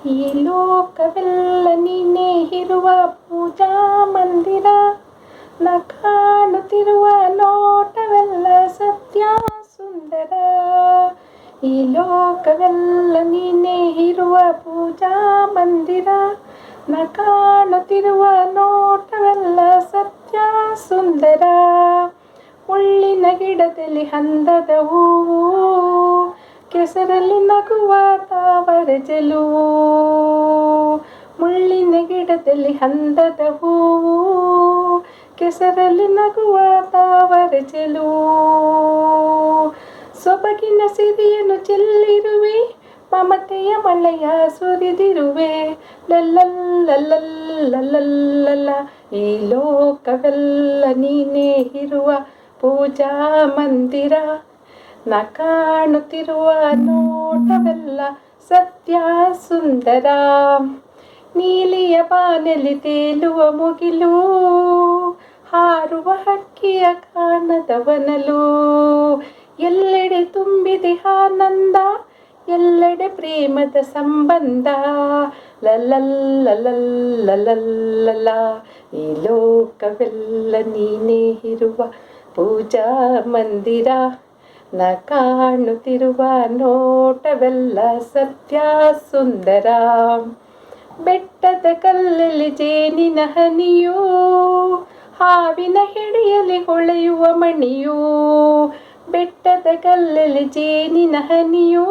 ಈ ಲೋಕವೆಲ್ಲ ನೀನೇ ಇರುವ ಪೂಜಾ ಮಂದಿರ, ನ ಕಾಣುತ್ತಿರುವ ನೋಟವೆಲ್ಲ ಸತ್ಯ ಸುಂದರ. ಈ ಲೋಕವೆಲ್ಲ ನೀನೇ ಇರುವ ಪೂಜಾ ಮಂದಿರ, ನ ಕಾಣುತ್ತಿರುವ ನೋಟವೆಲ್ಲ ಸತ್ಯ ಸುಂದರ. ಮುಳ್ಳಿನ ಗಿಡದಲ್ಲಿ ಅಂದದ ಹೂವು, ಕೆಸರಲ್ಲಿ ನಗುವ ತಾವರೆ ಚೆಲುವು. ಮುಳ್ಳಿನ ಗಿಡದಲ್ಲಿ ಅಂದದ ಹೂವು, ಕೆಸರಲ್ಲಿ ನಗುವ ತಾವರೆ ಚೆಲುವು. ಸೊಬಗಿನ ಸಿರಿಯನ್ನು ಚೆಲ್ಲಿರುವೆ, ಮಮತೆಯ ಮಳೆಯ ಸುರಿದಿರುವೆ. ಲಲ್ಲಲ್ಲಲ್ಲಲ್ಲಲ್ಲಲ್ಲ. ಈ ಲೋಕವೆಲ್ಲ ನೀನೇ ಇರುವ ಪೂಜಾ ಮಂದಿರ, ನ ಕಾಣುತ್ತಿರುವ ನೋಟವೆಲ್ಲ ಸತ್ಯ ಸುಂದರ. ನೀಲಿಯ ಬಾನಲ್ಲಿ ತೇಲುವ ಮುಗಿಲು, ಹಾರುವ ಹಕ್ಕಿಯ ಕಾಣದವನಲು. ಎಲ್ಲೆಡೆ ತುಂಬಿದೆ ಆನಂದ, ಎಲ್ಲೆಡೆ ಪ್ರೇಮದ ಸಂಬಂಧ. ಲಲ್ಲಲ್ಲಲ್ಲಲ್ಲಲ್ಲ. ಈ ಲೋಕವೆಲ್ಲ ನೀನೇ ಇರುವ ಪೂಜಾ ಮಂದಿರ, ನ ಕಾಣುತ್ತಿರುವ ನೋಟವೆಲ್ಲ ಸತ್ಯ ಸುಂದರ. ಬೆಟ್ಟದ ಕಲ್ಲಲ್ಲಿ ಜೇನಿನ ಹನಿಯು, ಹಾವಿನ ಹೆಡೆಯಲ್ಲಿ ಹೊಳೆಯುವ ಮಣಿಯು. ಬೆಟ್ಟದ ಕಲ್ಲಲ್ಲಿ ಜೇನಿನ ಹನಿಯು,